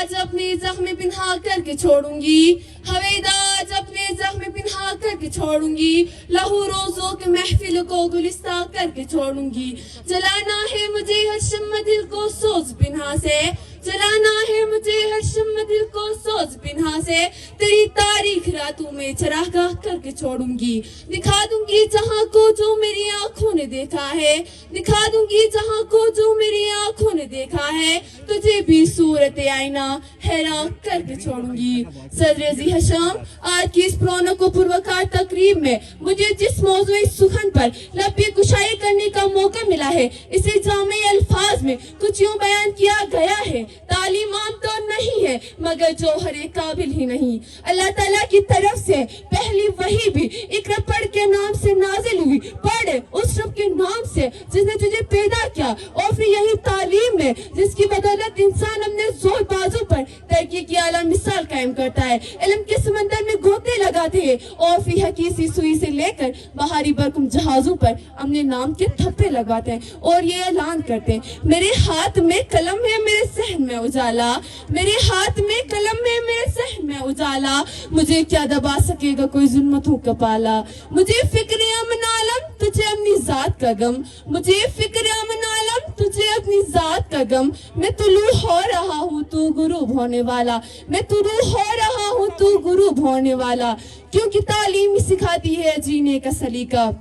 आज अपने जख्म पिन्हा करके छोड़ूंगी, हवेदा आज अपने जख्म पिन्हा करके छोड़ूंगी, लहू रोजों के महफिल को गुलिस्ता करके छोड़ूंगी। जलाना है मुझे हर शम्म दिल को सोज पिन्हा से, जलाना है मुझे हर शम्म दिल को सोज पिन्हा से, तेरी तारीख रातों में चरागाह करके छोड़ूंगी। दिखा दूंगी जहां को जो मेरी आंखों ने देखा है, दिखा दूंगी जहां को जो मेरी आंखों ने देखा है, तुझे भी सूरत आईना हैरान करके छोड़ूंगी। सदर जी हशम, आज की इस रौनक व पुरवकार तकरीब में मुझे जिस मौजूद सुखन पर लब्बे कुशाई करने का मौका मिला है, इसे जामे अल्फाज में कुछ यूं बयान किया गया है। तालीम आम तो नहीं है मगर जौहर काबिल ही नहीं। अल्लाह ताला की तरफ से पहली वही भी इकरा पढ़ के नाम से नाजिल हुई। पढ़ उस रब के नाम से जिसने तुझे पैदा किया, और फिर यही तालीम है जिसकी बदौलत इंसान अपने जोर बाजू पर तरक्की की आला मिसाल कायम करता है। इल्म के समंदर में गोते लगाते हैं और फिर हकीसी सुई से लेकर बाहरी बरकुम जहाजों पर अपने नाम के थप्पे लगाते हैं और ये ऐलान करते हैं, मेरे हाथ में कलम है मेरे सहन में उजाला, मेरे हाथ में कलम है मेरे सहन में उजाला, मुझे क्या दबा सकेगा कोई जुल्मतों का पाला। मुझे फिक्र अमन आलम तुझे अपनी जात का गम, मुझे फिक्र अमन आलम तुझे अपनी जात का गम, मैं तुलू हो रहा हूँ तू गुरूब होने वाला, मैं तुलू हो रहा हूँ तू गुरूब होने वाला। क्योंकि तालीम ही सिखाती है जीने का सलीका।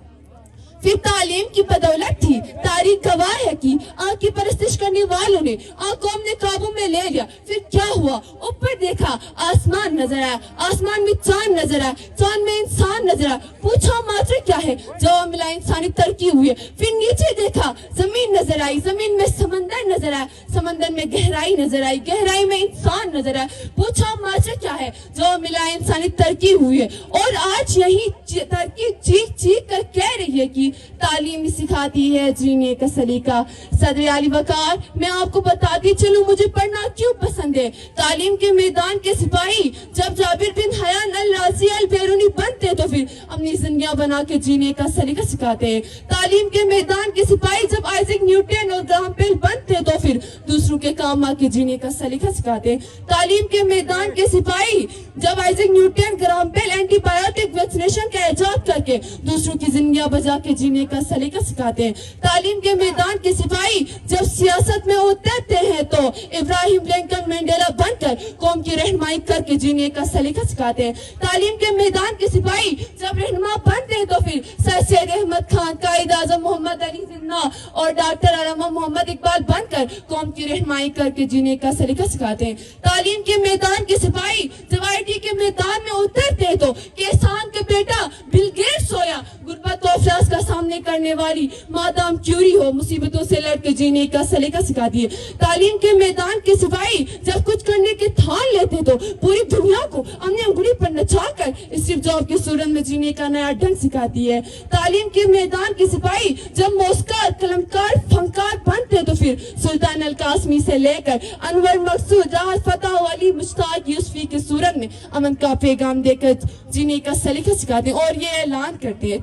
फिर तालीम की बदौलत थी, तारीख गवाह है कि आँख की परस्तिश करने वालों ने आँख को अपने काबू में ले लिया। फिर क्या हुआ, ऊपर देखा आसमान नजर आया, आसमान में चांद नजर आया, चांद में इंसान नजर आया। पूछा मात्र क्या है, जवाब मिला इंसानी तरक्की हुई है। फिर नीचे देखा जमीन नजर आई, जमीन में समंदर नजर आया, समंदर में गहराई नजर आई, गहराई में इंसान नजर आया। पूछा मात्र क्या है, जवाब मिला इंसानी तरक्की हुई है। और आज यही तरक्की चीख चीख कर कह रही है कि तालीम सिखाती है जीने का सलीका। सदर आली वकार, मैं आपको बताती चलूं मुझे पढ़ना क्यों पसंद है। तालीम के मैदान के सिपाही जब जाबिर बिन हयान अल राजी अल बैरूनी बनते तो फिर अपनी जिंदगियां बना के जीने का सलीका सिखाते हैं। तालीम के मैदान के सिपाही जब आइजैक न्यूटन और ग्राहम बेल बनते तो फिर दूसरों के काम आके जीने का सलीका सिखाते हैं। तालीम के मैदान के सिपाही जब Isaac Newton, Graham Bell antibiotic vaccination का इजाद करके दूसरों की जिंदगियां बचा के जीने का सलीका सिखाते हैं। तालीम के मैदान के सिपाही जब सियासत में उतरते हैं तो इब्राहिम लिंकन मंडेला बनकर कौम की रहनुमाई करके जीने का सलीका सिखाते हैं। तालीम के मैदान के सिपाही जब रहनुमा बनते हैं तो फिर सर सैयद अहमद खान, कायद आजम मोहम्मद अली जिन्ना और डॉक्टर अलामा मोहम्मद इकबाल बनकर कौम की रहनुमाई करके जीने का सलीका सिखाते हैं। तालीम के मैदान के सिपाही जब आईटी के मैदान में उतरते हैं तो किसान के बेटा बिल गेट्स सोया गुर्बत और अफराज का सामने करने वाली मादाम क्यूरी हो मुसीबतों से लड़के जीने का सलीका सिखाती है। तालीम के मैदान के सिपाही जब कुछ करने के ठान लेते तो पूरी दुनिया को अपनी अंगुली पर नचाकर स्टीव जॉब की सूरत में जीने का नया ढंग सिखाती है। तालीम के मैदान के सिपाही जब मौसकार, कलमकार, फनकार बनते तो फिर सुल्तान अल कासमी से लेकर अनवर मकसूद, राहत फतेह अली, मुश्ताक यूसुफी की सूरत में अमन का पैगाम देकर जीने का सलीका सिखाते हैं और ये ऐलान करते हैं,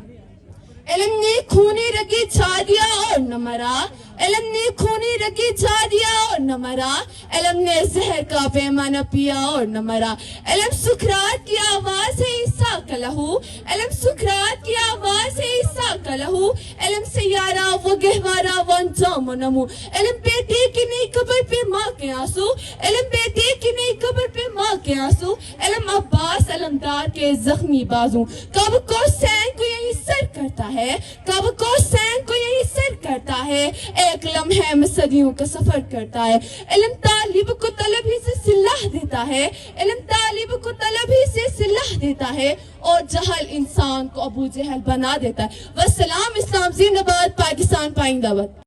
इल्म ने खूनी रगी छा दिया और न मरा, इल्म ने खूनी रगी छा दिया और न मरा, इल्म ने जहर का पैमाना पिया और न मरा। इल्म सुकरात की आवाज है ईसा का लहू, इल्म सुकरात की आवाज है ईसा का लहू, इल्म से यारा वो गहवारा वो अंजाम नमू, इल्म बेटे की नहीं कब्र पे माँ के आंसू, इल्म बेटे की नहीं कब्र पे माँ के आंसू, इल्म अब्बास अलमदार के जख्मी बाजू, कब को सैन को यही सर करता है, कब को सैन को यही सर करता है, एक लम्हे में सदियों का सफर करता है। इल्म तालिब को तलब ही से सिलाह देता है, इल्म तालिब को तलब ही से सिलाह देता है और जहल इंसान को अबू जहल बना देता है। वस्सलाम, इस्लाम जिंदाबाद, पाकिस्तान पाइंदाबाद।